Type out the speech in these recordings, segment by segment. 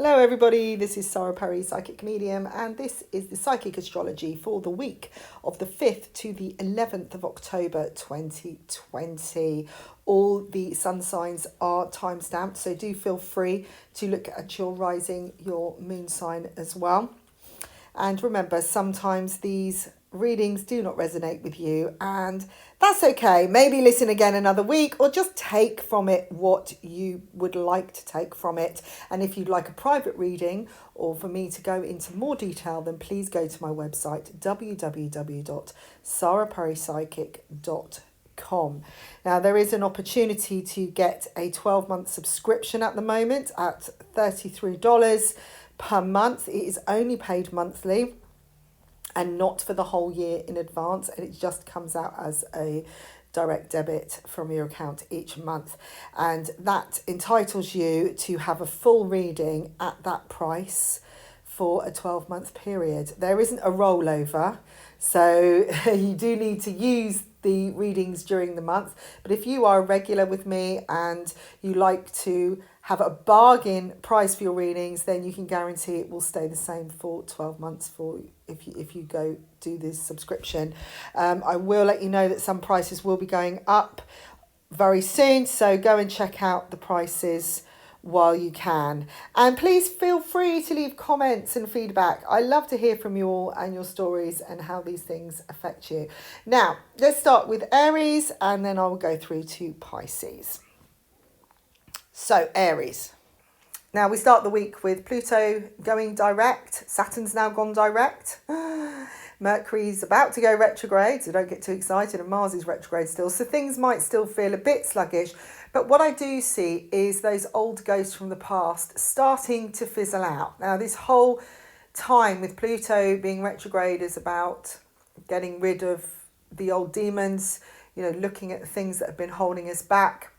Hello everybody, this is saraperrypsychic medium, and this is the psychic astrology for the week of the 5th to the 11th of October 2020. All the sun signs are time stamped, so do feel free to look at your rising, your moon sign as well. And remember, sometimes these readings do not resonate with you, and that's okay. Maybe listen again another week, or just take from it what you would like to take from it. And if you'd like a private reading or for me to go into more detail, then please go to my website www.saraperrypsychic.com. Now, there is an opportunity to get a 12-month subscription at the moment at $33 per month. It is only paid monthly and not for the whole year in advance, and it just comes out as a direct debit from your account each month, and that entitles you to have a full reading at that price for a 12-month period. There isn't a rollover, so you do need to use the readings during the month. But if you are a regular with me and you like to have a bargain price for your readings, then you can guarantee it will stay the same for 12 months for if you go do this subscription. I will let you know that some prices will be going up very soon, so go and check out the prices while you can. And please feel free to leave comments and feedback. I love to hear from you all and your stories and how these things affect you. Now, let's start with Aries, and then I will go through to Pisces. So, Aries. Now, we start the week with Pluto going direct. Saturn's now gone direct. Mercury's about to go retrograde, so don't get too excited, and Mars is retrograde still. So things might still feel a bit sluggish. But what I do see is those old ghosts from the past starting to fizzle out. Now, this whole time with Pluto being retrograde is about getting rid of the old demons, looking at the things that have been holding us back.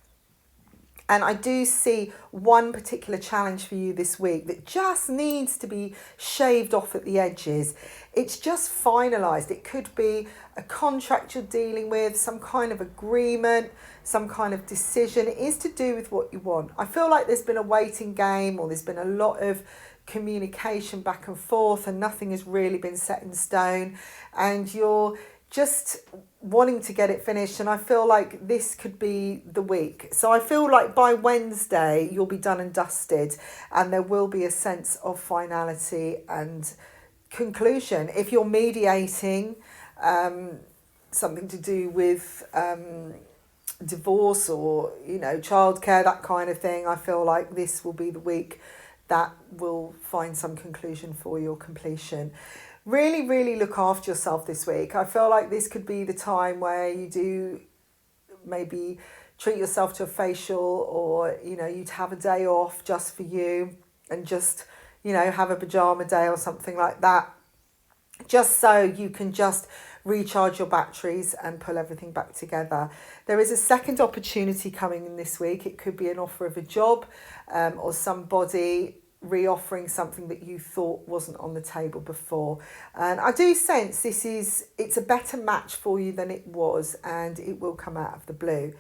And I do see one particular challenge for you this week that just needs to be shaved off at the edges. It's just finalised. It could be a contract you're dealing with, some kind of agreement, some kind of decision. It is to do with what you want. I feel like there's been a waiting game, or there's been a lot of communication back and forth, and nothing has really been set in stone. And you're just wanting to get it finished, and I feel like this could be the week. So I feel like by Wednesday you'll be done and dusted, and there will be a sense of finality and conclusion. If you're mediating something to do with divorce or childcare, that kind of thing, I feel like this will be the week that will find some conclusion for your completion. Really, really look after yourself this week. I feel like this could be the time where you do maybe treat yourself to a facial, or, you'd have a day off just for you, and just, have a pajama day or something like that, just so you can just recharge your batteries and pull everything back together. There is a second opportunity coming in this week. It could be an offer of a job, or somebody re-offering something that you thought wasn't on the table before. And I do sense it's a better match for you than it was, and it will come out of the blue.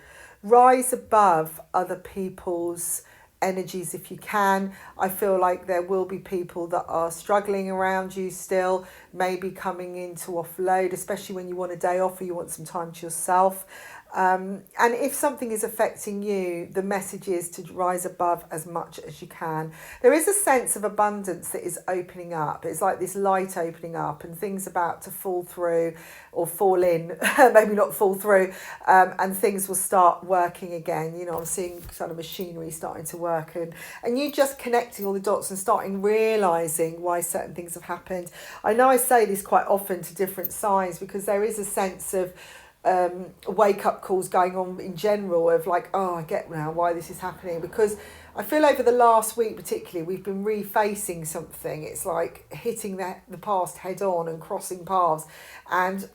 Rise above other people's energies if you can. I feel like there will be people that are struggling around you still, maybe coming in to offload, especially when you want a day off or you want some time to yourself. And if something is affecting you, the message is to rise above as much as you can. There is a sense of abundance that is opening up. It's like this light opening up, and things about to fall through or fall in, maybe not fall through, and things will start working again. I'm seeing kind of machinery starting to work, and you just connecting all the dots and starting realising why certain things have happened. I know I say this quite often to different signs, because there is a sense of wake-up calls going on in general of like, oh, I get now why this is happening, because I feel over the last week particularly we've been refacing something. It's like hitting the past head on and crossing paths, and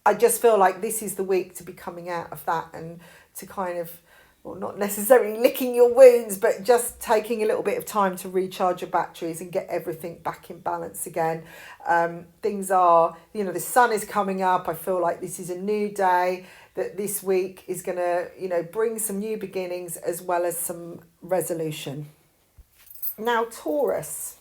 I just feel like this is the week to be coming out of that, and to kind of, well, not necessarily licking your wounds, but just taking a little bit of time to recharge your batteries and get everything back in balance again. Things are, the sun is coming up. I feel like this is a new day, that this week is going to, bring some new beginnings as well as some resolution. Now, Taurus,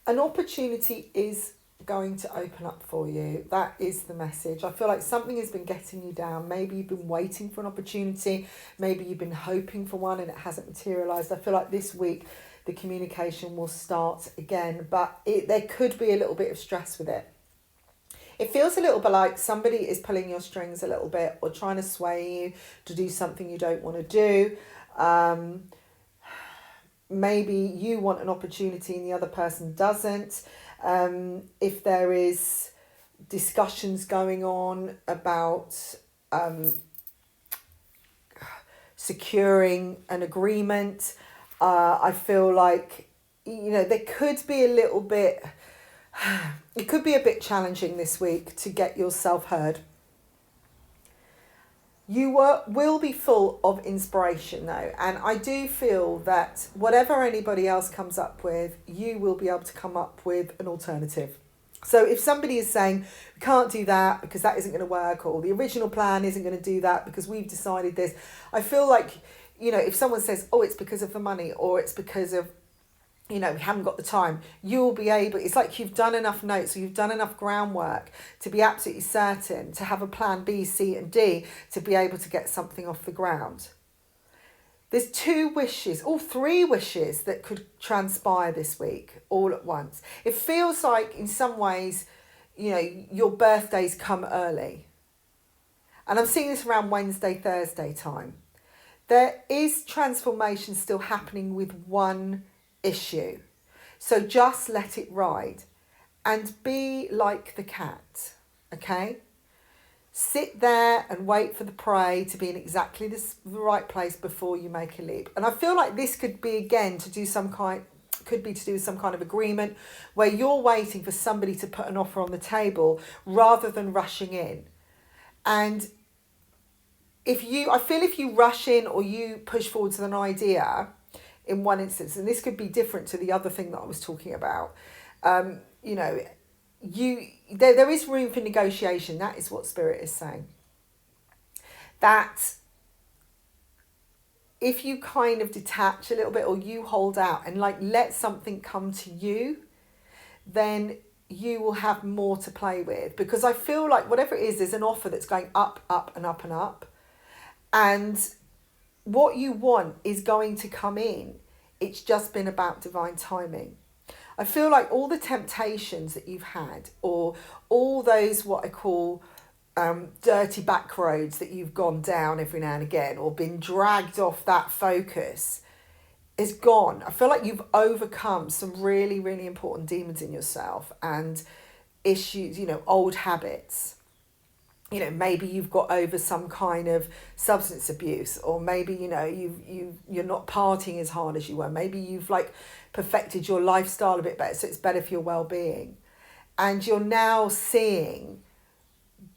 an opportunity is going to open up for you. That is the message. I feel like something has been getting you down. Maybe you've been waiting for an opportunity. Maybe you've been hoping for one and it hasn't materialized. I feel like this week the communication will start again, but there could be a little bit of stress with it. It feels a little bit like somebody is pulling your strings a little bit or trying to sway you to do something you don't want to do. Maybe you want an opportunity and the other person doesn't. If there is discussions going on about securing an agreement, I feel like, there could be a little bit, it could be a bit challenging this week to get yourself heard. You will be full of inspiration though, and I do feel that whatever anybody else comes up with, you will be able to come up with an alternative. So if somebody is saying, we can't do that because that isn't going to work, or the original plan isn't going to do that because we've decided this, I feel like, if someone says, oh, it's because of the money, or it's because of, we haven't got the time, you'll be able, it's like you've done enough notes, or you've done enough groundwork to be absolutely certain to have a plan B, C and D to be able to get something off the ground. There's 2 wishes, or 3 wishes that could transpire this week all at once. It feels like in some ways, your birthdays come early. And I'm seeing this around Wednesday, Thursday time. There is transformation still happening with one issue. So just let it ride and be like the cat, okay? Sit there and wait for the prey to be in exactly the right place before you make a leap. And I feel like this could be again to do some kind of agreement where you're waiting for somebody to put an offer on the table rather than rushing in. And if you rush in or you push forward with an idea in one instance, and this could be different to the other thing that I was talking about, there is room for negotiation. That is what Spirit is saying. That if you kind of detach a little bit, or you hold out and let something come to you, then you will have more to play with. Because I feel like whatever it is, there's an offer that's going up, up and up and up. And what you want is going to come in. It's just been about divine timing. I feel like all the temptations that you've had, or all those what I call dirty back roads that you've gone down every now and again, or been dragged off that focus, is gone. I feel like you've overcome some really, really important demons in yourself and issues, old habits. Maybe you've got over some kind of substance abuse, or maybe, you're not partying as hard as you were. Maybe you've perfected your lifestyle a bit better, so it's better for your well-being. And you're now seeing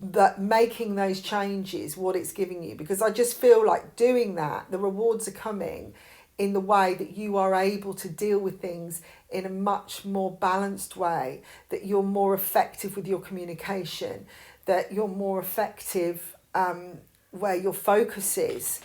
that making those changes, what it's giving you, because I just feel like doing that, the rewards are coming in the way that you are able to deal with things in a much more balanced way, that you're more effective with your communication, that you're more effective where your focus is.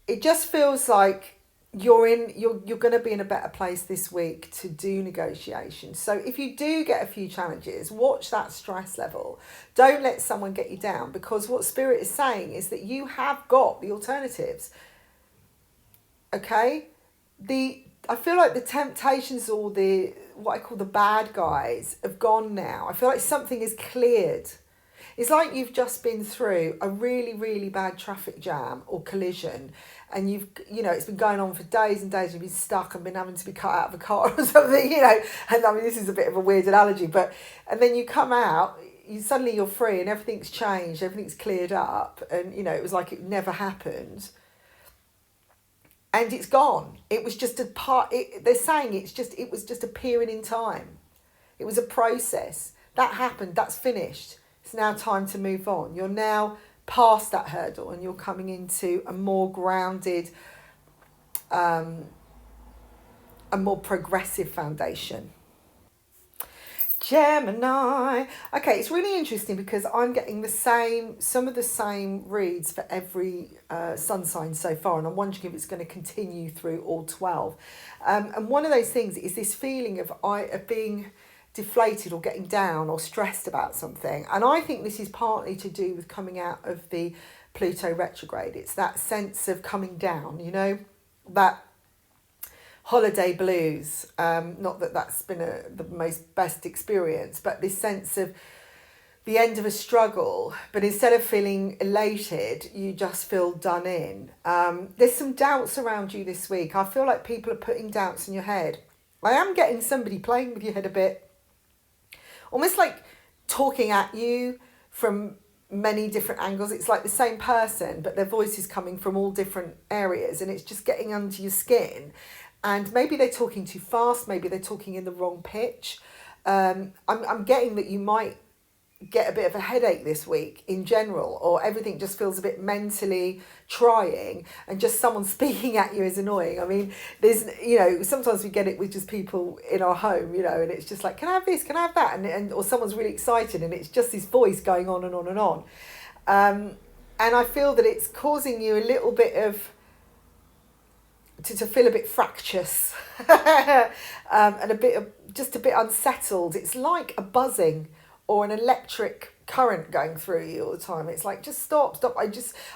It just feels like you're going to be in a better place this week to do negotiations. So if you do get a few challenges, watch that stress level. Don't let someone get you down, because what Spirit is saying is that you have got the alternatives. Okay? I feel like the temptations, or what I call the bad guys, have gone now. I feel like something is cleared. It's like you've just been through a really, really bad traffic jam or collision, and it's been going on for days and days. You've been stuck and been having to be cut out of a car or something, And I mean, this is a bit of a weird analogy, and then you come out, suddenly you're free and everything's changed, everything's cleared up, and it was like it never happened. And it's gone. It was just a part. They're saying it was just a period in time. It was a process that happened. That's finished. It's now time to move on. You're now past that hurdle, and you're coming into a more grounded, a more progressive foundation. Gemini. Okay, it's really interesting because I'm getting some of the same reads for every sun sign so far, and I'm wondering if it's going to continue through all 12. And one of those things is this feeling of being deflated or getting down or stressed about something. And I think this is partly to do with coming out of the Pluto retrograde. It's that sense of coming down, that holiday blues. Not that that's been the most best experience, but this sense of the end of a struggle, but instead of feeling elated, you just feel done in. There's some doubts around you this week. I feel like people are putting doubts in your head. I am getting somebody playing with your head a bit, almost like talking at you from many different angles. It's like the same person, but their voice is coming from all different areas, and it's just getting under your skin. And maybe they're talking too fast, maybe they're talking in the wrong pitch. I'm getting that you might get a bit of a headache this week in general, or everything just feels a bit mentally trying, and just someone speaking at you is annoying. I mean, there's, sometimes we get it with just people in our home, and it's just like, can I have this, can I have that? And or someone's really excited and it's just this voice going on and on and on. And I feel that it's causing you a little bit of, to feel a bit fractious and just a bit unsettled. It's like a buzzing or an electric current going through you all the time. It's like, just stop.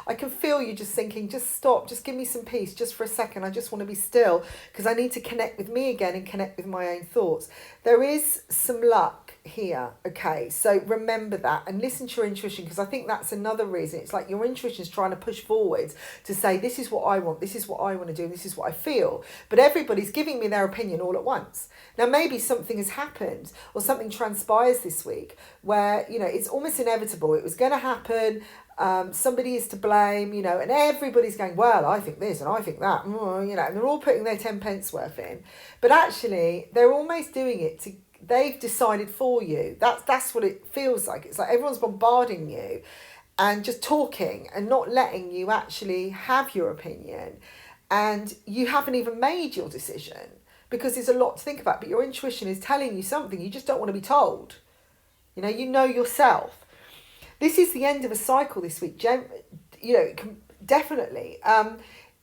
I can feel you just thinking, just stop, just give me some peace just for a second. I just want to be still because I need to connect with me again and connect with my own thoughts. There is some luck here, okay? So remember that and listen to your intuition, because I think that's another reason. It's like your intuition is trying to push forwards to say, this is what I want, this is what I want to do, this is what I feel. But everybody's giving me their opinion all at once. Now, maybe something has happened or something transpires this week where, it's almost inevitable. It was going to happen. Somebody is to blame, and everybody's going, well, I think this and I think that, and they're all putting their 10 pence worth in. But actually, they're almost doing it they've decided for you. That's what it feels like. It's like everyone's bombarding you and just talking and not letting you actually have your opinion. And you haven't even made your decision because there's a lot to think about. But your intuition is telling you something. You just don't want to be told. You know yourself. This is the end of a cycle this week. Definitely.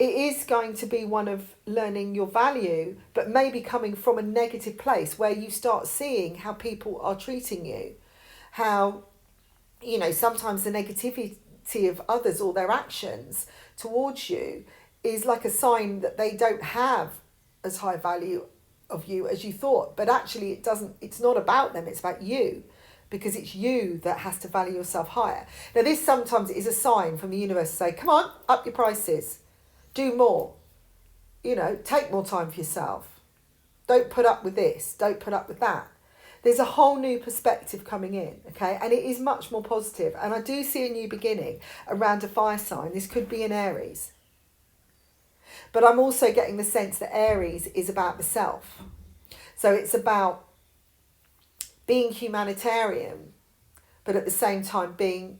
It is going to be one of learning your value, but maybe coming from a negative place where you start seeing how people are treating you. How, sometimes the negativity of others or their actions towards you is like a sign that they don't have as high value of you as you thought. But actually it's not about them, it's about you. Because it's you that has to value yourself higher. Now, this sometimes is a sign from the universe to say, come on, up your prices. Do more. Take more time for yourself. Don't put up with this. Don't put up with that. There's a whole new perspective coming in, okay? And it is much more positive. And I do see a new beginning around a fire sign. This could be an Aries. But I'm also getting the sense that Aries is about the self. So it's about being humanitarian, but at the same time being,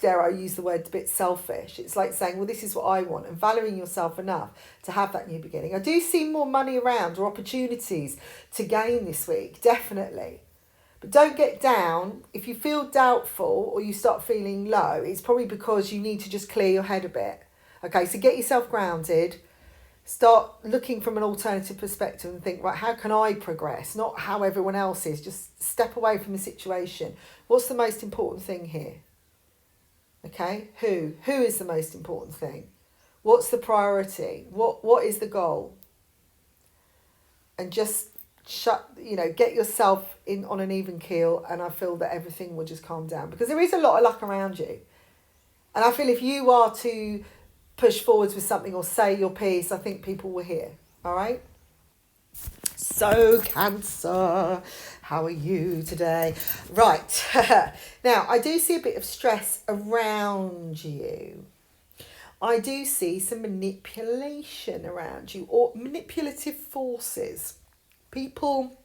dare I use the word, a bit selfish. It's like saying, well, this is what I want, and valuing yourself enough to have that new beginning. I do see more money around or opportunities to gain this week, definitely. But don't get down. If you feel doubtful or you start feeling low, it's probably because you need to just clear your head a bit. Okay, so get yourself grounded. Start looking from an alternative perspective and think, right, how can I progress? Not how everyone else is. Just step away from the situation. What's the most important thing here? Okay, who is the most important thing? What's the priority? What is the goal? And just get yourself in on an even keel, and I feel that everything will just calm down, because there is a lot of luck around you. And I feel if you are to push forwards with something or say your piece, I think people will hear. All right? So, Cancer, how are you today? Right. Now, I do see a bit of stress around you. I do see some manipulation around you, or manipulative forces. People,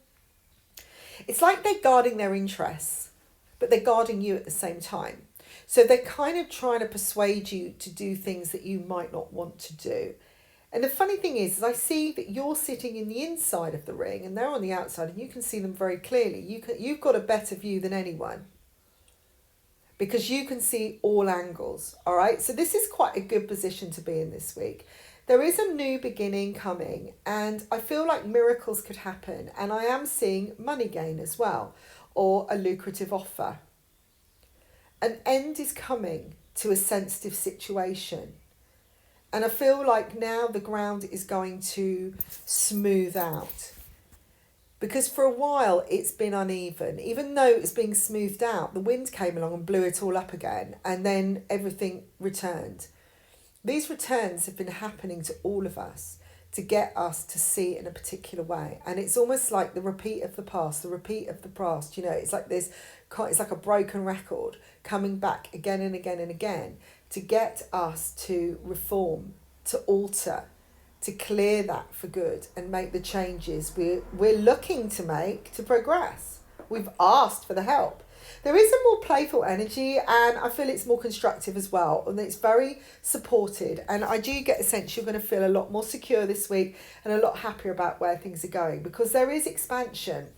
it's like they're guarding their interests, but they're guarding you at the same time. So they're kind of trying to persuade you to do things that you might not want to do. And the funny thing is I see that you're sitting in the inside of the ring and they're on the outside, and you can see them very clearly. You've got a better view than anyone because you can see all angles, all right? So this is quite a good position to be in this week. There is a new beginning coming, and I feel like miracles could happen, and I am seeing money gain as well, or a lucrative offer. An end is coming to a sensitive situation. And I feel like now the ground is going to smooth out. Because for a while it's been uneven. Even though it's being smoothed out, the wind came along and blew it all up again. And then everything returned. These returns have been happening to all of us to get us to see in a particular way. And it's almost like the repeat of the past, the repeat of the past. You know, it's like this, it's like a broken record coming back again and again and again, to get us to reform, to alter, to clear that for good and make the changes we're looking to make to progress. We've asked for the help. There is a more playful energy, and I feel it's more constructive as well, and it's very supported, and I do get a sense you're going to feel a lot more secure this week and a lot happier about where things are going, because there is expansion.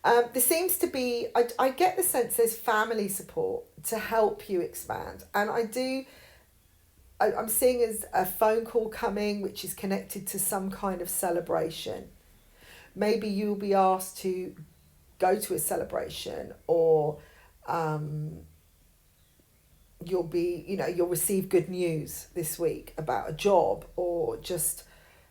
There seems to be, I get the sense there's family support to help you expand. And I'm seeing as a phone call coming, which is connected to some kind of celebration. Maybe you'll be asked to go to a celebration, or you'll receive good news this week about a job, or just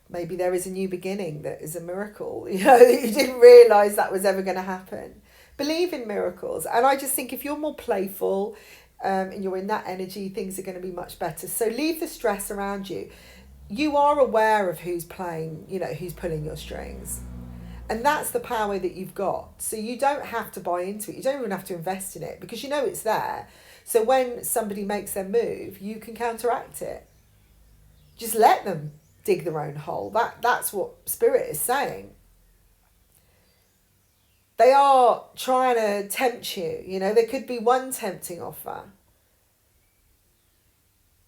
maybe there is a new beginning that is a miracle, you didn't realise that was ever going to happen. Believe in miracles. And I just think if you're more playful and you're in that energy, things are going to be much better. So leave the stress around you. You are aware of who's playing, who's pulling your strings. And that's the power that you've got. So you don't have to buy into it. You don't even have to invest in it, because it's there. So when somebody makes their move, you can counteract it. Just let them dig their own hole. That's what Spirit is saying. They are trying to tempt you. There could be one tempting offer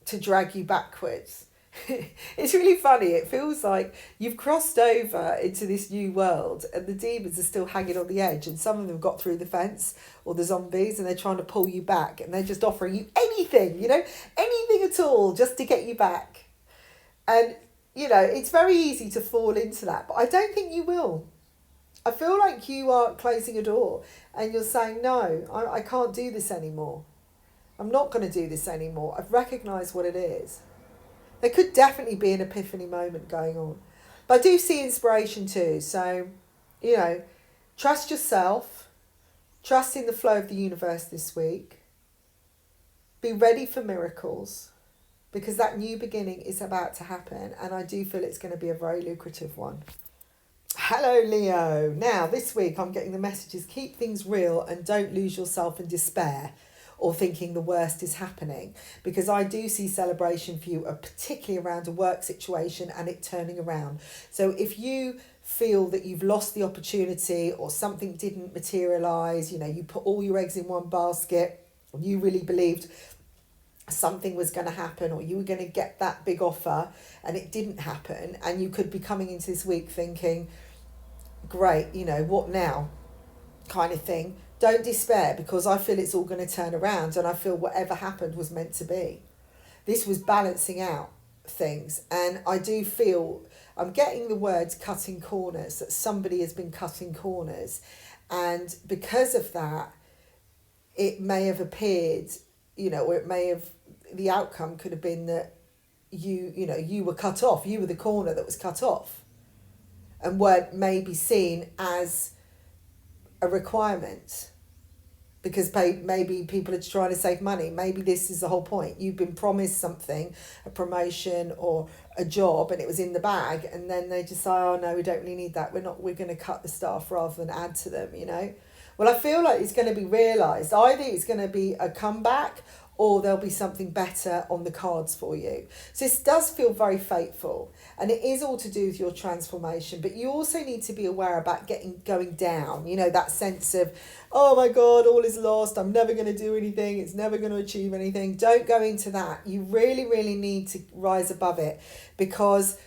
to drag you backwards. It's really funny. It feels like you've crossed over into this new world and the demons are still hanging on the edge, and some of them got through the fence, or the zombies, and they're trying to pull you back, and they're just offering you anything, anything at all just to get you back. And it's very easy to fall into that, but I don't think you will. I feel like you are closing a door and you're saying, no, I can't do this anymore. I'm not going to do this anymore. I've recognised what it is. There could definitely be an epiphany moment going on. But I do see inspiration too. So, trust yourself. Trust in the flow of the universe this week. Be ready for miracles, because that new beginning is about to happen, and I do feel it's going to be a very lucrative one. Hello, Leo. Now, this week I'm getting the messages: keep things real and don't lose yourself in despair or thinking the worst is happening, because I do see celebration for you, particularly around a work situation and it turning around. So if you feel that you've lost the opportunity, or something didn't materialise, you put all your eggs in one basket, and you really believed something was going to happen, or you were going to get that big offer and it didn't happen, and you could be coming into this week thinking, great, what now, kind of thing. Don't despair, because I feel it's all going to turn around, and I feel whatever happened was meant to be. This was balancing out things, and I do feel, I'm getting the words cutting corners, that somebody has been cutting corners, and because of that it may have appeared, or it may have, the outcome could have been that you were cut off, you were the corner that was cut off, and weren't maybe seen as a requirement, because maybe people are trying to save money. Maybe this is the whole point. You've been promised something, a promotion or a job, and it was in the bag, and then they just say, oh no, we don't really need that. We're going to cut the staff rather than add to them, Well, I feel like it's going to be realised. Either it's going to be a comeback, or there'll be something better on the cards for you. So this does feel very fateful, and it is all to do with your transformation, but you also need to be aware about going down, you know, that sense of, oh my God, all is lost, I'm never going to do anything, it's never going to achieve anything. Don't go into that. You really, really need to rise above it, because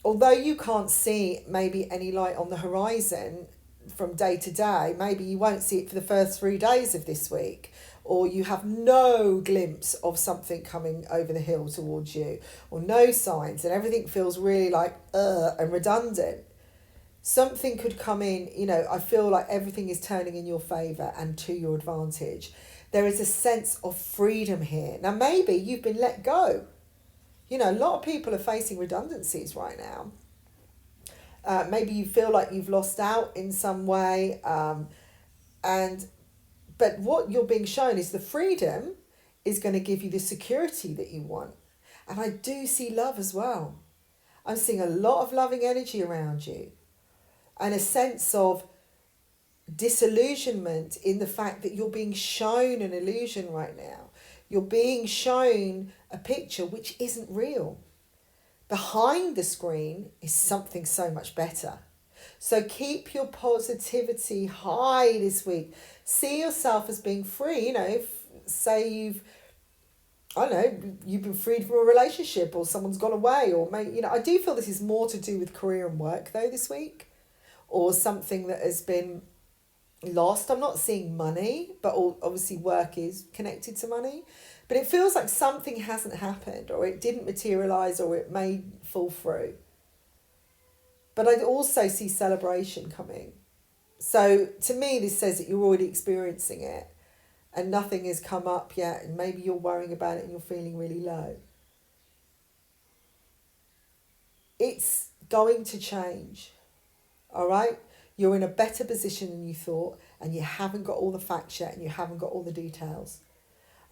although you can't see maybe any light on the horizon from day to day, maybe you won't see it for the first 3 days of this week, or you have no glimpse of something coming over the hill towards you, or no signs, and everything feels really like and redundant. Something could come in, you know, I feel like everything is turning in your favour and to your advantage. There is a sense of freedom here. Now, maybe you've been let go. You know, a lot of people are facing redundancies right now. Maybe you feel like you've lost out in some way, but what you're being shown is the freedom is going to give you the security that you want. And I do see love as well. I'm seeing a lot of loving energy around you, and a sense of disillusionment in the fact that you're being shown an illusion right now. You're being shown a picture which isn't real. Behind the screen is something so much better. So keep your positivity high this week. See yourself as being free. You know, if, say you've been freed from a relationship, or someone's gone away, or maybe, you know, I do feel this is more to do with career and work though this week, or something that has been lost. I'm not seeing money, but obviously work is connected to money. But it feels like something hasn't happened, or it didn't materialise, or it may fall through. But I also see celebration coming. So to me, this says that you're already experiencing it, and nothing has come up yet, and maybe you're worrying about it and you're feeling really low. It's going to change, all right? You're in a better position than you thought, and you haven't got all the facts yet, and you haven't got all the details.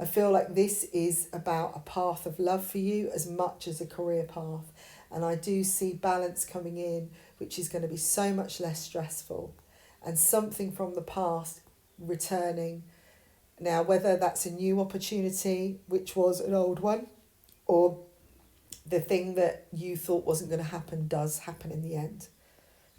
I feel like this is about a path of love for you as much as a career path. And I do see balance coming in, which is going to be so much less stressful. And something from the past returning. Now, whether that's a new opportunity, which was an old one, or the thing that you thought wasn't going to happen does happen in the end.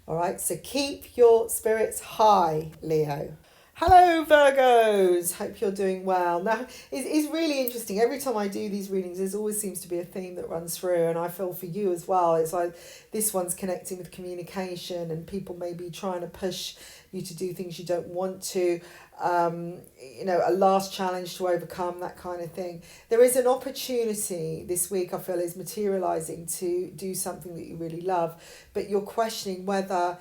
All right, so keep your spirits high, Leo. Hello, Virgos. Hope you're doing well. Now, it's really interesting. Every time I do these readings, there always seems to be a theme that runs through, and I feel for you as well. It's like this one's connecting with communication, and people may be trying to push you to do things you don't want to, you know, a last challenge to overcome, that kind of thing. There is an opportunity this week, I feel, is materialising to do something that you really love, but you're questioning whether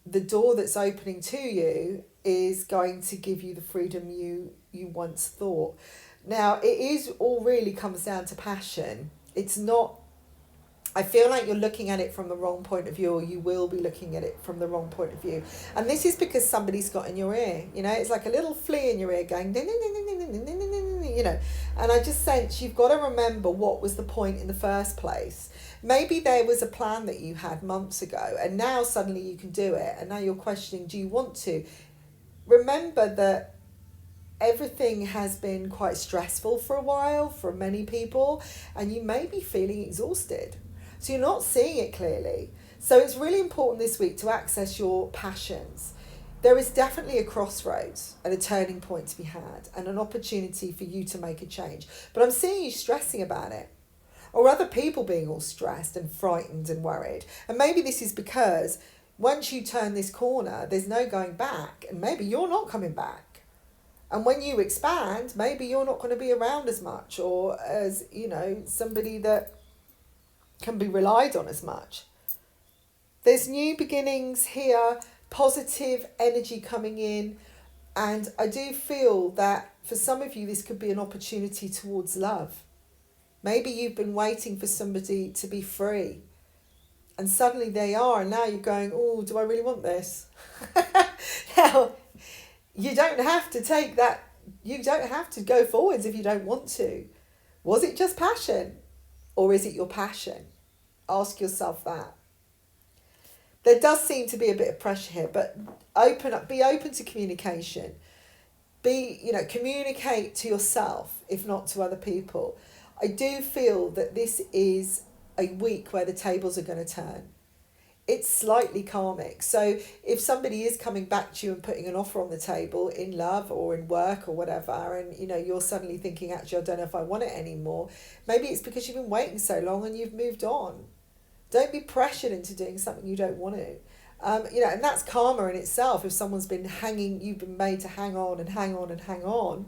the door that's opening to you is going to give you the freedom you once thought. Now, it is all really comes down to passion. It's not, I feel like you're looking at it from the wrong point of view, or you will be looking at it from the wrong point of view. And this is because somebody's got in your ear. You know, it's like a little flea in your ear going, ding, ding, ding, ding, ding, ding, ding, ding, ding, ding, you know. And I just sense you've got to remember what was the point in the first place. Maybe there was a plan that you had months ago, and now suddenly you can do it. And now you're questioning, do you want to? Remember that everything has been quite stressful for a while for many people, and you may be feeling exhausted. So you're not seeing it clearly. So it's really important this week to access your passions. There is definitely a crossroads and a turning point to be had, and an opportunity for you to make a change. But I'm seeing you stressing about it, or other people being all stressed and frightened and worried. And maybe this is because once you turn this corner, there's no going back, and maybe you're not coming back. And when you expand, maybe you're not going to be around as much, or as, you know, somebody that can be relied on as much. There's new beginnings here, positive energy coming in, and I do feel that for some of you this could be an opportunity towards love. Maybe you've been waiting for somebody to be free, and suddenly they are, and now you're going, oh, do I really want this? Now, you don't have to take that, you don't have to go forwards if you don't want to. Was it just passion, or is it your passion? Ask yourself that. There does seem to be a bit of pressure here, but be open to communication. communicate to yourself, if not to other people. I do feel that this is a week where the tables are going to turn. It's slightly karmic. So if somebody is coming back to you and putting an offer on the table in love or in work or whatever, and you're suddenly thinking, actually, I don't know if I want it anymore, maybe it's because you've been waiting so long and you've moved on. Don't be pressured into doing something you don't want to. And that's karma in itself. If someone's been you've been made to hang on and hang on and hang on.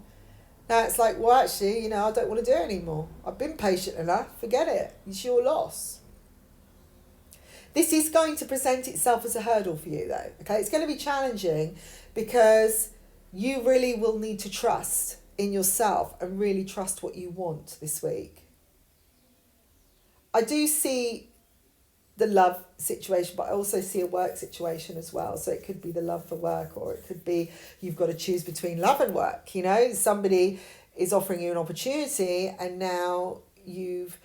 Now it's like, well, actually, I don't want to do it anymore. I've been patient enough. Forget it. It's your loss. This is going to present itself as a hurdle for you, though. Okay, it's going to be challenging because you really will need to trust in yourself and really trust what you want this week. I do see the love situation, but I also see a work situation as well. So it could be the love for work, or it could be you've got to choose between love and work. Somebody is offering you an opportunity and now you've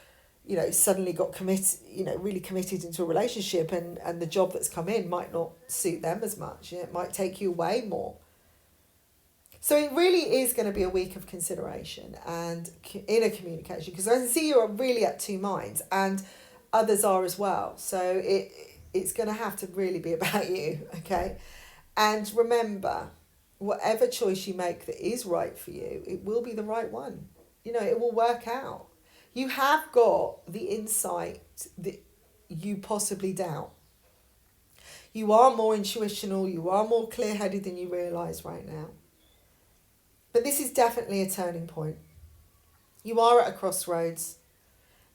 suddenly got really committed into a relationship, and the job that's come in might not suit them as much. It might take you away more. So it really is going to be a week of consideration and inner communication, because I can see you're really at two minds and others are as well. So it's going to have to really be about you, okay? And remember, whatever choice you make that is right for you, it will be the right one. It will work out. You have got the insight that you possibly doubt. You are more intuitional, you are more clear-headed than you realise right now. But this is definitely a turning point. You are at a crossroads,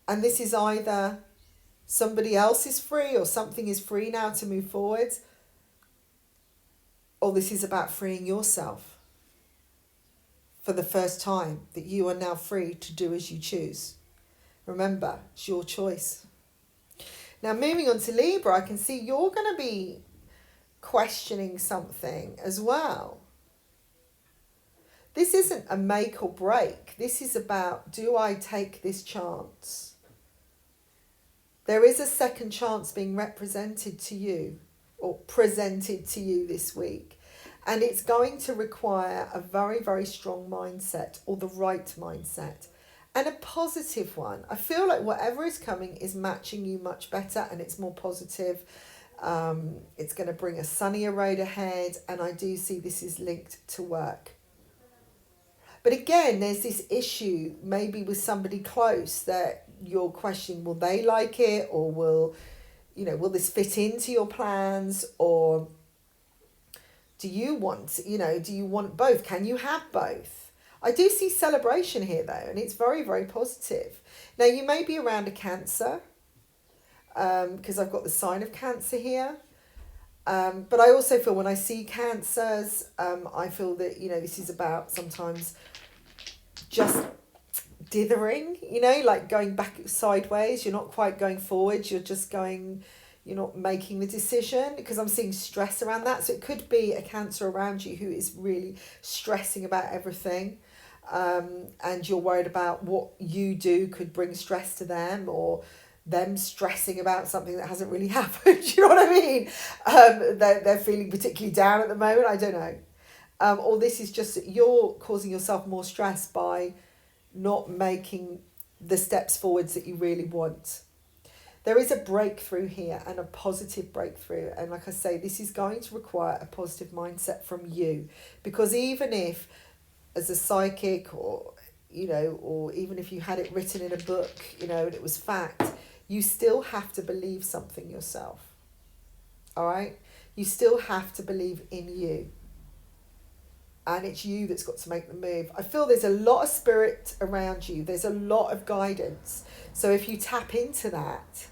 and this is either somebody else is free or something is free now to move forward, or this is about freeing yourself for the first time, that you are now free to do as you choose. Remember, it's your choice. Now, moving on to Libra, I can see you're going to be questioning something as well. This isn't a make or break. This is about, do I take this chance? There is a second chance being represented to you or presented to you this week. And it's going to require a very, very strong mindset, or the right mindset, and a positive one. I feel like whatever is coming is matching you much better and it's more positive. It's going to bring a sunnier road ahead, and I do see this is linked to work. But again, there's this issue maybe with somebody close that you're questioning, will they like it, or will this fit into your plans, or do you want both? Can you have both? I do see celebration here though, and it's very, very positive. Now you may be around a Cancer, because I've got the sign of Cancer here. But I also feel when I see Cancers, I feel that, this is about sometimes just dithering, like going back sideways. You're not quite going forward. You're not making the decision, because I'm seeing stress around that. So it could be a Cancer around you who is really stressing about everything. And you're worried about what you do could bring stress to them, or them stressing about something that hasn't really happened. Do you know what I mean? They're feeling particularly down at the moment. I don't know. Or this is just that you're causing yourself more stress by not making the steps forwards that you really want. There is a breakthrough here, and a positive breakthrough. And like I say, this is going to require a positive mindset from you, because even if as a psychic, or even if you had it written in a book, and it was fact, you still have to believe something yourself. All right? You still have to believe in you. And it's you that's got to make the move. I feel there's a lot of spirit around you. There's a lot of guidance. So if you tap into that,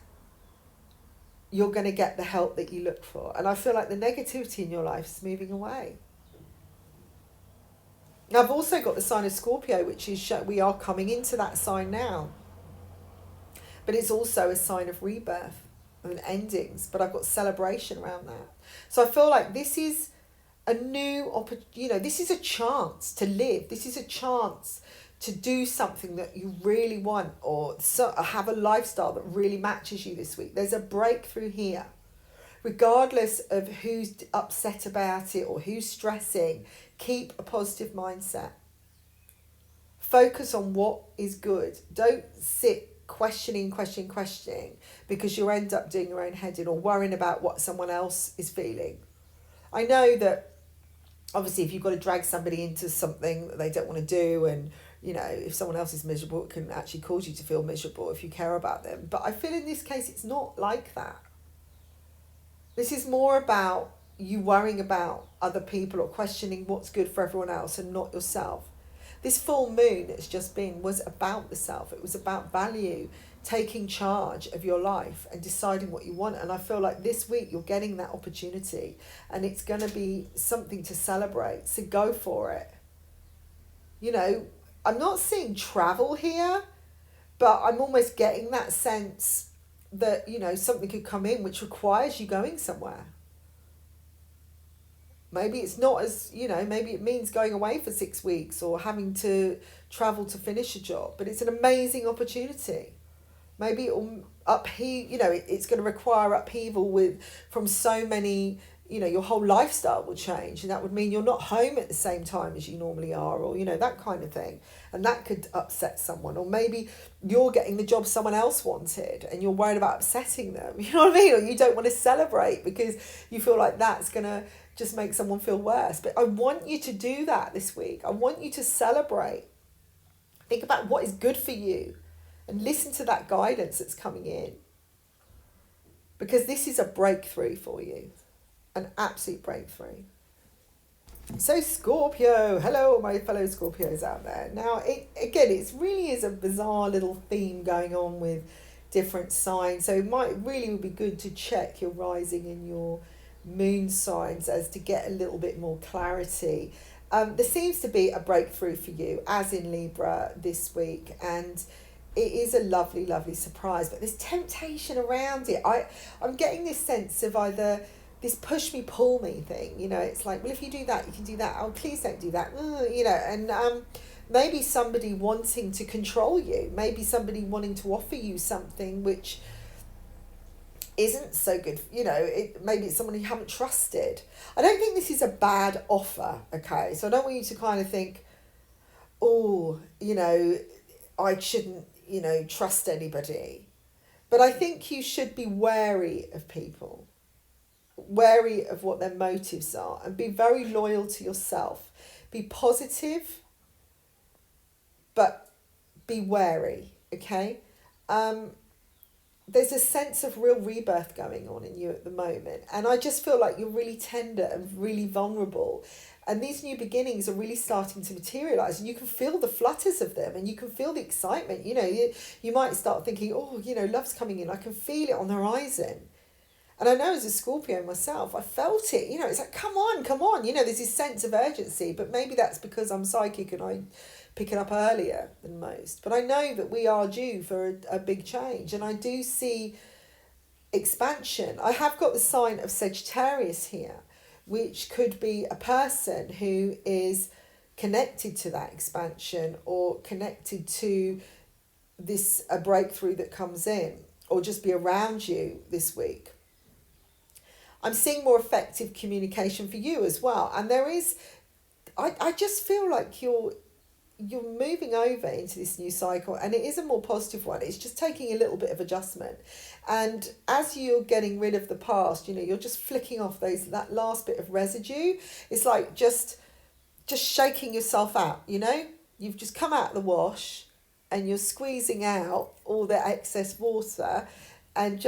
you're going to get the help that you look for. And I feel like the negativity in your life is moving away. Now, I've also got the sign of Scorpio, which is we are coming into that sign now. But it's also a sign of rebirth and endings. But I've got celebration around that. So I feel like this is a new opportunity. This is a chance to live. This is a chance to do something that you really want, or have a lifestyle that really matches you this week. There's a breakthrough here. Regardless of who's upset about it or who's stressing, Keep a positive mindset. Focus on what is good. Don't sit questioning, because you'll end up doing your own head in or worrying about what someone else is feeling. I know that obviously if you've got to drag somebody into something that they don't want to do, and you know, if someone else is miserable, it can actually cause you to feel miserable if you care about them. But I feel in this case it's not like that. This is more about you worrying about other people or questioning what's good for everyone else and not yourself. This full moon that's just been was about the self. It was about value, taking charge of your life and deciding what you want. And I feel like this week you're getting that opportunity, and it's going to be something to celebrate. So go for it. You know, I'm not seeing travel here, but I'm almost getting that sense that, you know, something could come in which requires you going somewhere. Maybe it's not as, you know, maybe it means going away for 6 weeks or having to travel to finish a job, but it's an amazing opportunity. Maybe it'll you know, it's going to require upheaval from so many, you know, your whole lifestyle will change, and that would mean you're not home at the same time as you normally are, or, you know, that kind of thing. And that could upset someone. Or maybe you're getting the job someone else wanted and you're worried about upsetting them, you know what I mean? Or you don't want to celebrate because you feel like that's going to just make someone feel worse. But I want you to do that this week. I want you to celebrate. Think about what is good for you and listen to that guidance that's coming in. Because this is a breakthrough for you. An absolute breakthrough. So Scorpio, hello my fellow Scorpios out there. Now, it really is a bizarre little theme going on with different signs. So it would be good to check your rising and your moon signs as to get a little bit more clarity. There seems to be a breakthrough for you, as in Libra this week, and it is a lovely, lovely surprise. But there's temptation around it. I'm getting this sense of either this push me, pull me thing, you know, it's like, well, if you do that, you can do that. Oh, please don't do that. You know, and maybe somebody wanting to control you, maybe somebody wanting to offer you something which isn't so good. You know, maybe it's someone you haven't trusted. I don't think this is a bad offer, okay? So I don't want you to kind of think, oh, you know, I shouldn't, you know, trust anybody. But I think you should be wary of people. Wary of what their motives are, and be very loyal to yourself. Be positive, but be wary, okay? There's a sense of real rebirth going on in you at the moment, and I just feel like you're really tender and really vulnerable, and these new beginnings are really starting to materialize, and you can feel the flutters of them, and you can feel the excitement. You know, you might start thinking, oh, you know, love's coming in. I can feel it on the horizon. And I know as a Scorpio myself, I felt it, you know, it's like, come on, you know, there's this sense of urgency, but maybe that's because I'm psychic and I pick it up earlier than most. But I know that we are due for a big change, and I do see expansion. I have got the sign of Sagittarius here, which could be a person who is connected to that expansion or connected to a breakthrough that comes in, or just be around you this week. I'm seeing more effective communication for you as well. And there is, I just feel like you're moving over into this new cycle, and it is a more positive one. It's just taking a little bit of adjustment. And as you're getting rid of the past, you know, you're just flicking off that last bit of residue. It's like just shaking yourself out, you know? You've just come out of the wash and you're squeezing out all the excess water, and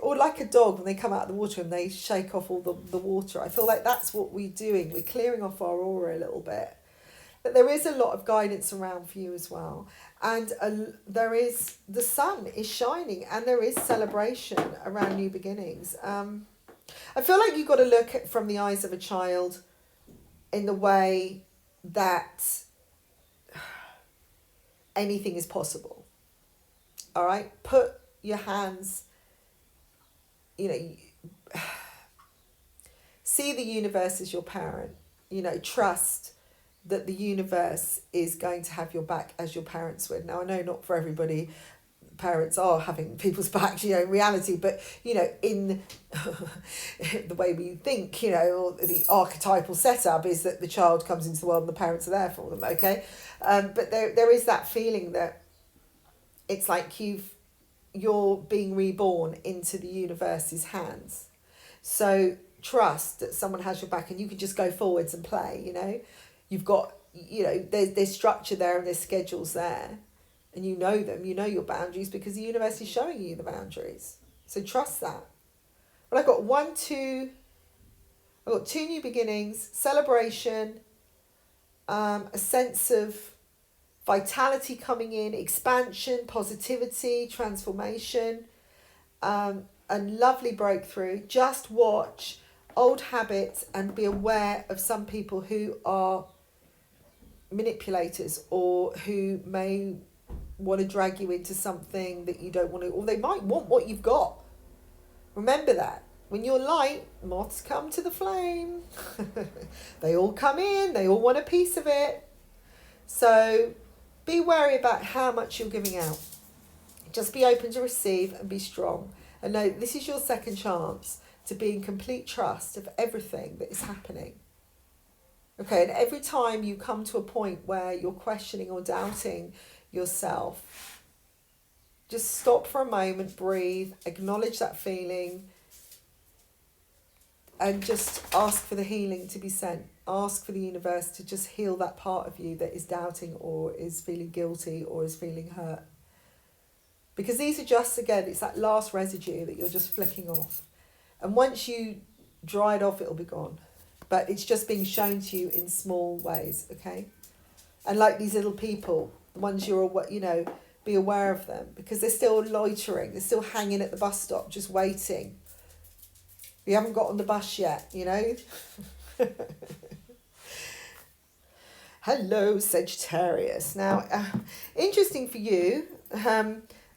or like a dog when they come out of the water and they shake off all the water. I feel like that's what we're doing. We're clearing off our aura a little bit. But there is a lot of guidance around for you as well. And the sun is shining, and there is celebration around new beginnings. I feel like you've got to look at from the eyes of a child in the way that anything is possible. All right? Put your hands, you know, see the universe as your parent. You know, trust that the universe is going to have your back as your parents would. Now, I know not for everybody parents are having people's backs, you know, in reality, but, you know, in the way we think, you know, or the archetypal setup is that the child comes into the world and the parents are there for them, okay? But there is that feeling that it's like you're being reborn into the universe's hands. So trust that someone has your back and you can just go forwards and play, you know. You've got, you know, there's structure there and there's schedules there. And you know them, you know your boundaries because the universe is showing you the boundaries. So trust that. But I've got two new beginnings, celebration, a sense of vitality coming in, expansion, positivity, transformation, a lovely breakthrough. Just watch old habits and be aware of some people who are manipulators or who may want to drag you into something that you don't want to, or they might want what you've got. Remember that. When you're light, moths come to the flame. They all come in, they all want a piece of it. So be wary about how much you're giving out. Just be open to receive and be strong. And know this is your second chance to be in complete trust of everything that is happening. Okay, and every time you come to a point where you're questioning or doubting yourself, just stop for a moment, breathe, acknowledge that feeling, and just ask for the healing to be sent. Ask for the universe to just heal that part of you that is doubting or is feeling guilty or is feeling hurt. Because these are just, again, it's that last residue that you're just flicking off. And once you dry it off, it'll be gone. But it's just being shown to you in small ways, okay? And like these little people, the ones you know, be aware of them because they're still loitering, they're still hanging at the bus stop, just waiting. You haven't got on the bus yet, you know? Hello, Sagittarius. Now, interesting for you.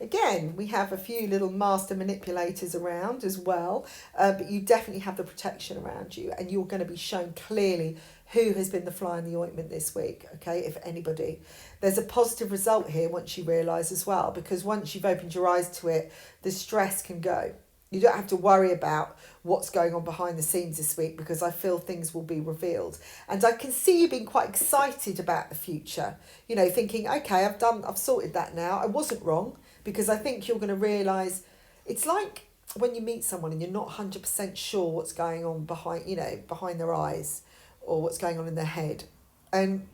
Again, we have a few little master manipulators around as well, but you definitely have the protection around you and you're going to be shown clearly who has been the fly in the ointment this week, okay, if anybody. There's a positive result here once you realise as well, because once you've opened your eyes to it, the stress can go. You don't have to worry about what's going on behind the scenes this week because I feel things will be revealed. And I can see you being quite excited about the future, you know, thinking, okay, I've sorted that now. I wasn't wrong because I think you're going to realise it's like when you meet someone and you're not 100% sure what's going on behind their eyes or what's going on in their head. And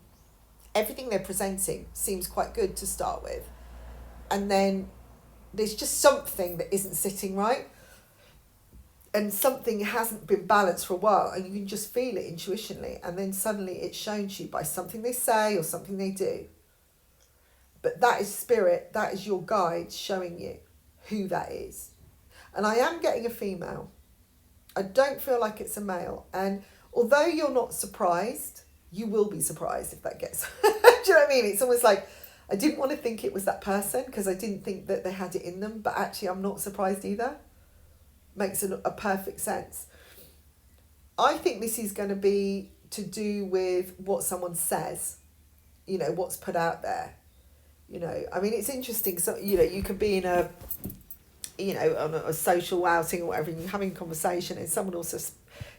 everything they're presenting seems quite good to start with. And then there's just something that isn't sitting right. And something hasn't been balanced for a while and you can just feel it intuitionally. And then suddenly it's shown to you by something they say or something they do. But that is spirit, that is your guide showing you who that is. And I am getting a female. I don't feel like it's a male. And although you're not surprised, you will be surprised if that gets... Do you know what I mean? It's almost like, I didn't want to think it was that person because I didn't think that they had it in them. But actually, I'm not surprised either. Makes a perfect sense. I think this is going to be to do with what someone says. You know, what's put out there. You know, I mean, it's interesting. So, you know, you could be in a, you know, on a social outing or whatever, and you're having a conversation and someone also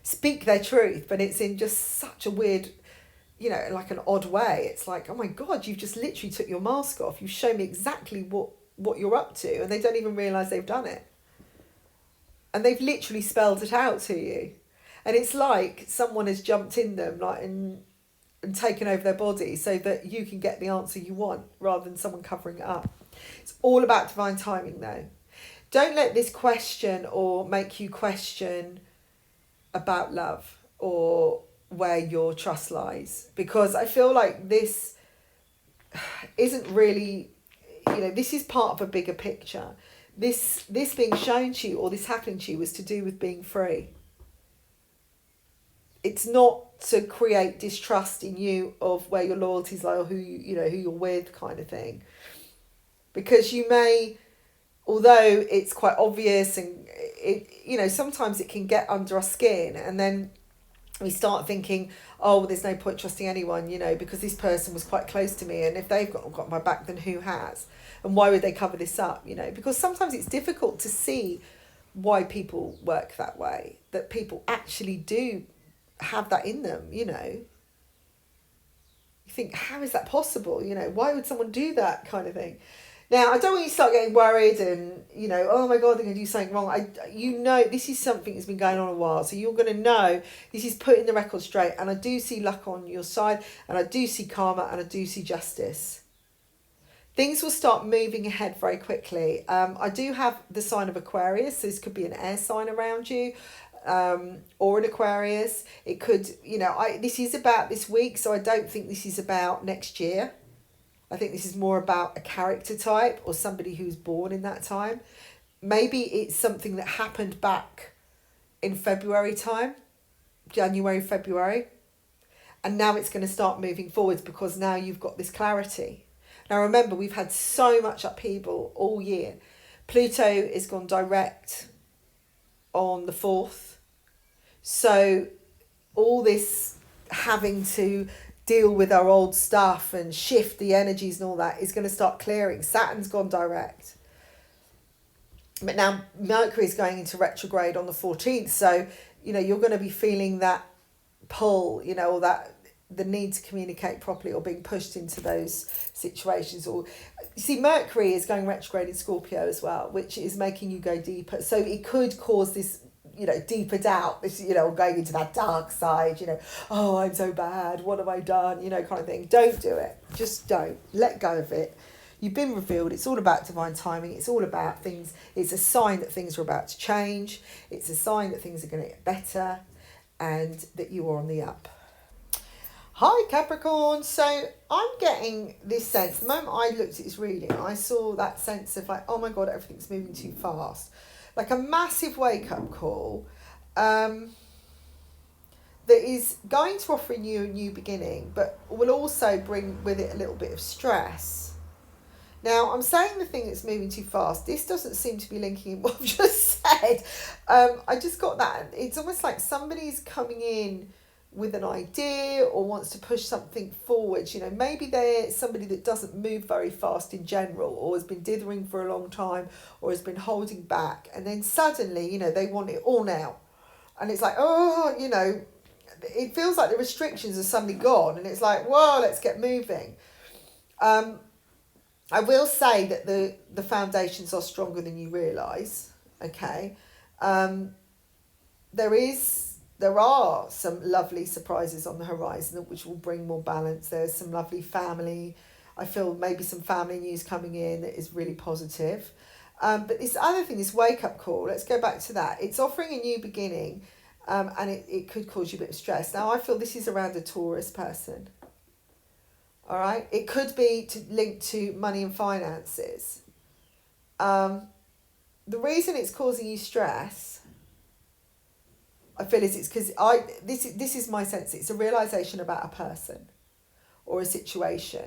speak their truth, but it's in just such a weird, you know, like an odd way. It's like, oh my God, you've just literally took your mask off. You've shown me exactly what you're up to, and they don't even realise they've done it. And they've literally spelled it out to you. And it's like someone has jumped in them like and taken over their body so that you can get the answer you want rather than someone covering it up. It's all about divine timing though. Don't let this question or make you question about love or where your trust lies, because I feel like this isn't really, you know, this is part of a bigger picture. This being shown to you or this happening to you was to do with being free. It's not to create distrust in you of where your loyalties lie or who you're with kind of thing. Because you may, although it's quite obvious and it, you know, sometimes it can get under our skin, and then We start thinking, oh, well, there's no point trusting anyone, you know, because this person was quite close to me, and if they've got my back, then who has? And why would they cover this up, you know? Because sometimes it's difficult to see why people work that way, that people actually do have that in them, you know. You think, how is that possible? You know, why would someone do that kind of thing? Now, I don't want you to start getting worried and, you know, oh my God, they're going to do something wrong. You know, this is something that's been going on a while. So you're going to know this is putting the record straight. And I do see luck on your side. And I do see karma. And I do see justice. Things will start moving ahead very quickly. I do have the sign of Aquarius. So this could be an air sign around you. Or an Aquarius. It could, you know, this is about this week. So I don't think this is about next year. I think this is more about a character type or somebody who's born in that time. Maybe it's something that happened back in February time, January, February. And now it's going to start moving forwards because now you've got this clarity. Now remember, we've had so much upheaval all year. Pluto is gone direct on the 4th. So all this having to deal with our old stuff and shift the energies and all that is going to start clearing. Saturn's gone direct. But now Mercury is going into retrograde on the 14th. So, you know, you're going to be feeling that pull, you know, or that the need to communicate properly or being pushed into those situations. Or you see, Mercury is going retrograde in Scorpio as well, which is making you go deeper. So it could cause this, you know, deeper doubt, this, you know, going into that dark side, you know, oh, I'm so bad, what have I done, you know, kind of thing. Don't do it. Just don't. Let go of it. You've been revealed. It's all about divine timing. It's all about things. It's a sign that things are about to change. It's a sign that things are going to get better and that you are on the up. Hi, Capricorn. So I'm getting this sense, the moment I looked at this reading, I saw that sense of like, oh my God, everything's moving too fast. Like a massive wake-up call that is going to offer you a new beginning, but will also bring with it a little bit of stress. Now, I'm saying the thing that's moving too fast. This doesn't seem to be linking in what I've just said. I just got that. It's almost like somebody's coming in with an idea or wants to push something forward. You know, maybe they're somebody that doesn't move very fast in general, or has been dithering for a long time, or has been holding back, and then suddenly, you know, they want it all now. And it's like, oh, you know, it feels like the restrictions are suddenly gone, and it's like, whoa, let's get moving. I will say that the foundations are stronger than you realise, okay? There are some lovely surprises on the horizon which will bring more balance. There's some lovely family. I feel maybe some family news coming in that is really positive. But this other thing, this wake-up call, let's go back to that. It's offering a new beginning, and it could cause you a bit of stress. Now, I feel this is around a Taurus person. All right? It could be linked to money and finances. The reason it's causing you stress, I feel it's because this is my sense. It's a realisation about a person or a situation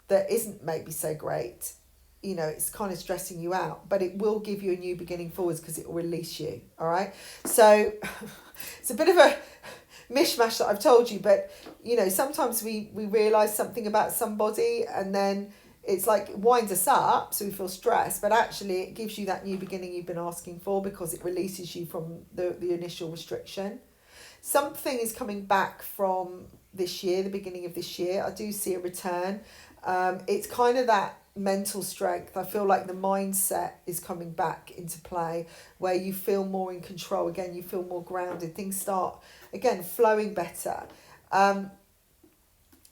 that isn't maybe so great. You know, it's kind of stressing you out, but it will give you a new beginning forwards because it will release you. All right. So it's a bit of a mishmash that I've told you, but you know, sometimes we realise something about somebody and then it's like it winds us up, so we feel stressed, but actually it gives you that new beginning you've been asking for because it releases you from the initial restriction. Something is coming back from this year, the beginning of this year. I do see a return. It's kind of that mental strength. I feel like the mindset is coming back into play where you feel more in control again, you feel more grounded. Things start, again, flowing better.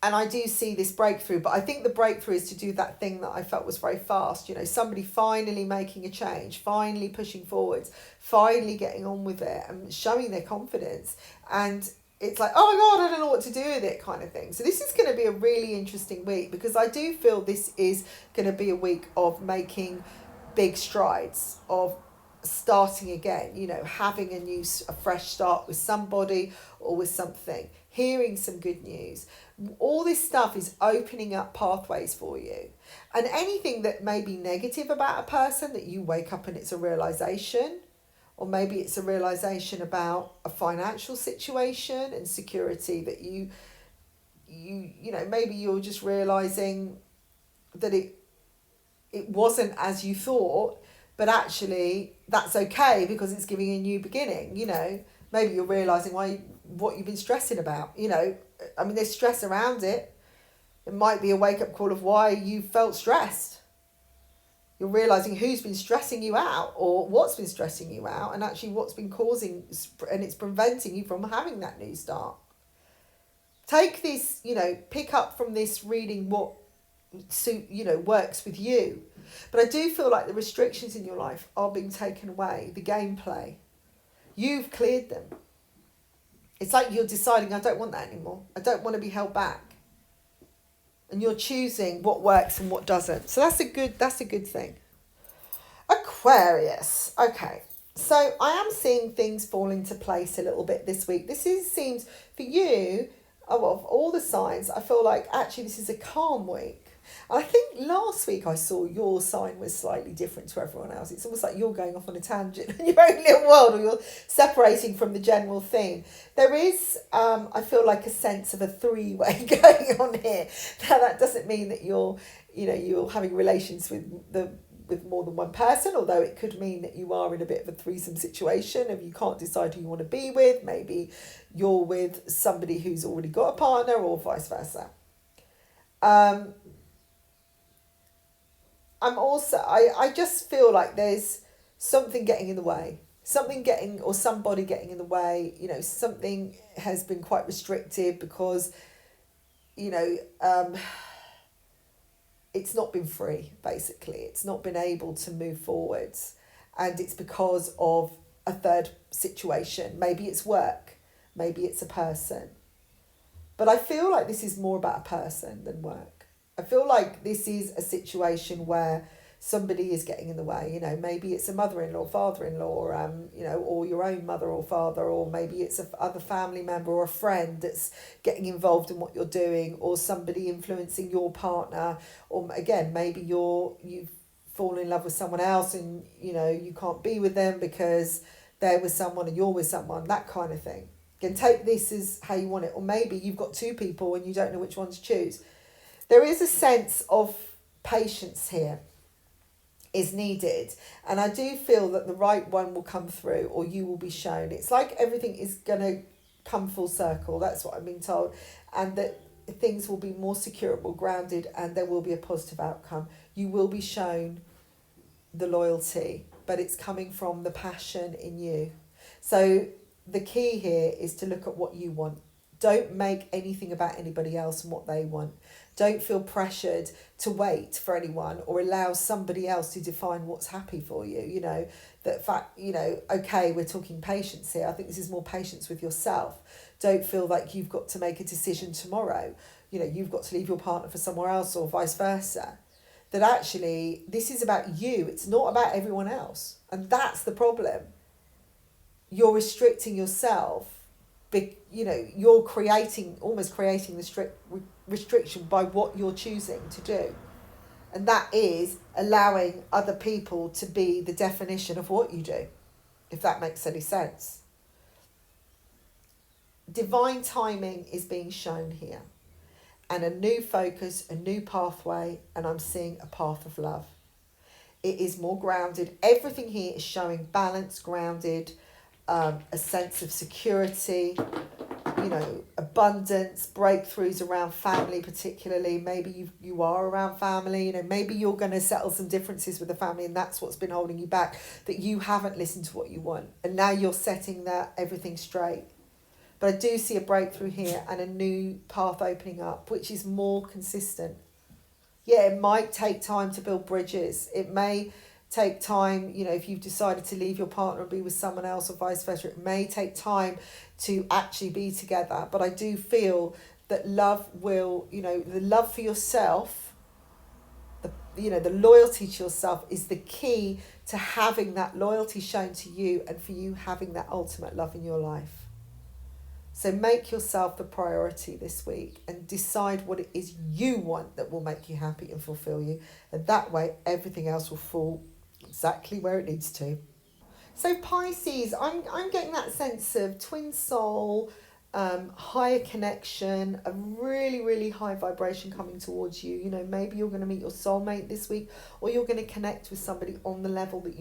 And I do see this breakthrough, but I think the breakthrough is to do that thing that I felt was very fast. You know, somebody finally making a change, finally pushing forwards, finally getting on with it and showing their confidence. And it's like, oh my God, I don't know what to do with it kind of thing. So this is going to be a really interesting week because I do feel this is going to be a week of making big strides, of starting again, you know, having a fresh start with somebody or with something, hearing some good news. All this stuff is opening up pathways for you. And anything that may be negative about a person that you wake up and it's a realization, Or maybe it's a realization about a financial situation and security that maybe you're just realizing that it wasn't as you thought, but actually that's okay because it's giving you a new beginning. Maybe you're realizing what you've been stressing about. I mean, there's stress around it. It might be a wake-up call of why you felt stressed. You're realizing who's been stressing you out or what's been stressing you out, and actually what's been causing, and it's preventing you from having that new start. Take this, pick up from this reading what works with you. But I do feel like the restrictions in your life are being taken away, the gameplay. You've cleared them. It's like you're deciding, I don't want that anymore. I don't want to be held back. And you're choosing what works and what doesn't. So that's a good thing. Aquarius. Okay. So I am seeing things fall into place a little bit this week. Seems for you, of all the signs, I feel like actually this is a calm week. And I think last week I saw your sign was slightly different to everyone else. It's almost like you're going off on a tangent in your own little world, or you're separating from the general theme. There is, I feel like, a sense of a three-way going on here. Now that doesn't mean that you're having relations with more than one person, although it could mean that you are in a bit of a threesome situation and you can't decide who you want to be with. Maybe you're with somebody who's already got a partner, or vice versa. I just feel like there's something getting in the way. Somebody getting in the way. Something has been quite restrictive because, it's not been free, basically. It's not been able to move forwards. And it's because of a third situation. Maybe it's work. Maybe it's a person. But I feel like this is more about a person than work. I feel like this is a situation where somebody is getting in the way. Maybe it's a mother-in-law, father-in-law, or your own mother or father, or maybe it's other family member or a friend that's getting involved in what you're doing, or somebody influencing your partner, or again, maybe you've fallen in love with someone else and you can't be with them because they're with someone and you're with someone, that kind of thing. Again, take this as how you want it, or maybe you've got two people and you don't know which one to choose. There is a sense of patience here is needed. And I do feel that the right one will come through, or you will be shown. It's like everything is going to come full circle. That's what I'm being told. And that things will be more secure, more grounded, and there will be a positive outcome. You will be shown the loyalty, but it's coming from the passion in you. So the key here is to look at what you want. Don't make anything about anybody else and what they want. Don't feel pressured to wait for anyone or allow somebody else to define what's happy for you. Okay, we're talking patience here. I think this is more patience with yourself. Don't feel like you've got to make a decision tomorrow. You've got to leave your partner for somewhere else or vice versa. That actually, this is about you. It's not about everyone else. And that's the problem. You're restricting yourself. You're almost creating the restriction by what you're choosing to do. And that is allowing other people to be the definition of what you do, if that makes any sense. Divine timing is being shown here. And a new focus, a new pathway, and I'm seeing a path of love. It is more grounded. Everything here is showing balance, grounded, a sense of security, abundance, breakthroughs around family particularly. Maybe you are around family, maybe you're going to settle some differences with the family and that's what's been holding you back, that you haven't listened to what you want. And now you're setting everything straight. But I do see a breakthrough here and a new path opening up, which is more consistent. Yeah, it might take time to build bridges. It may take time, if you've decided to leave your partner and be with someone else or vice versa, it may take time to actually be together. But I do feel that love will, the love for yourself, the loyalty to yourself is the key to having that loyalty shown to you and for you having that ultimate love in your life. So make yourself the priority this week and decide what it is you want that will make you happy and fulfill you. And that way, everything else will fall exactly where it needs to. So Pisces, I'm getting that sense of twin soul, higher connection, a really, really high vibration coming towards you. You know, maybe you're going to meet your soulmate this week, or you're going to connect with somebody on the level that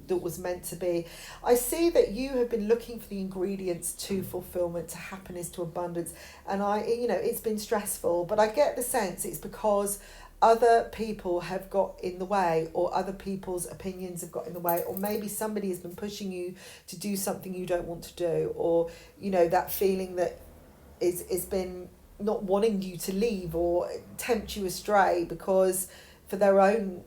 that was meant to be. I see that you have been looking for the ingredients to fulfillment, to happiness, to abundance, and it's been stressful, but I get the sense it's because other people have got in the way, or other people's opinions have got in the way, or maybe somebody has been pushing you to do something you don't want to do, or that feeling that it's been not wanting you to leave or tempt you astray because for their own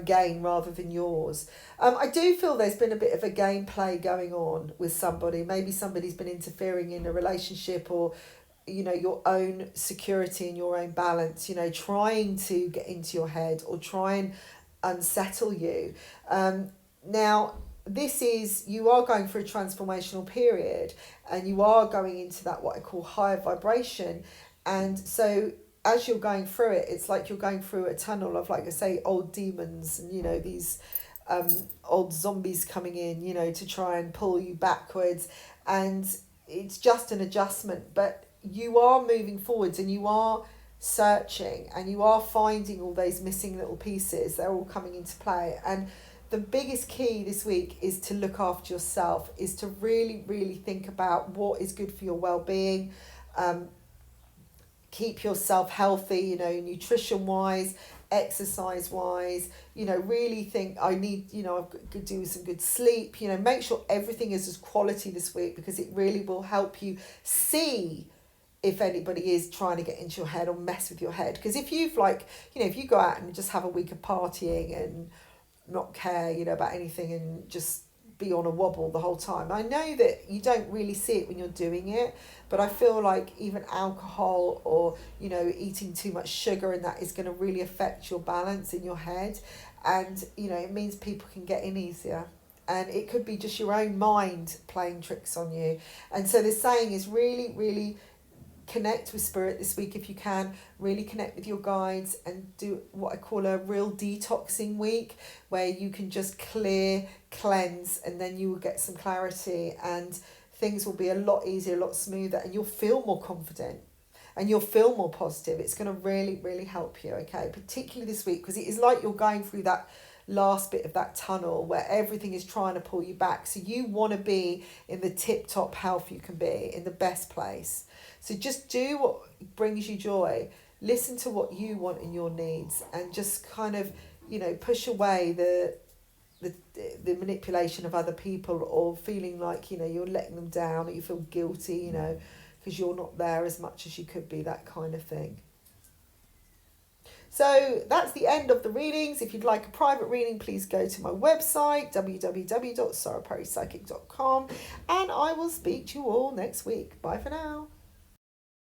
gain rather than yours. I do feel there's been a bit of a gameplay going on with somebody. Maybe somebody's been interfering in a relationship, or your own security and your own balance, trying to get into your head or try and unsettle you. Now, you are going through a transformational period, and you are going into that, what I call higher vibration. And so as you're going through it, it's like you're going through a tunnel of, like I say, old demons and, these old zombies coming in, to try and pull you backwards. And it's just an adjustment, but you are moving forwards, and you are searching, and you are finding all those missing little pieces. They're all coming into play. And the biggest key this week is to look after yourself, is to really, really think about what is good for your well-being. Keep yourself healthy, nutrition wise, exercise wise, really think I need, I've got to do some good sleep, make sure everything is as quality this week, because it really will help you see if anybody is trying to get into your head or mess with your head. Because if you've if you go out and just have a week of partying and not care, about anything, and just be on a wobble the whole time, I know that you don't really see it when you're doing it, but I feel like even alcohol or eating too much sugar, and that is going to really affect your balance in your head. And it means people can get in easier, and it could be just your own mind playing tricks on you. And so the saying is really, really connect with spirit this week if you can. Really connect with your guides and do what I call a real detoxing week, where you can just cleanse, and then you will get some clarity, and things will be a lot easier, a lot smoother, and you'll feel more confident and you'll feel more positive. It's going to really, really help you, okay? Particularly this week, because it is like you're going through that last bit of that tunnel where everything is trying to pull you back. So you want to be in the tip-top health you can be, in the best place. So just do what brings you joy. Listen to what you want and your needs, and just kind of, push away the manipulation of other people, or feeling like, you're letting them down, or you feel guilty, because you're not there as much as you could be, that kind of thing. So that's the end of the readings. If you'd like a private reading, please go to my website, www.saraperrypsychic.com, and I will speak to you all next week. Bye for now.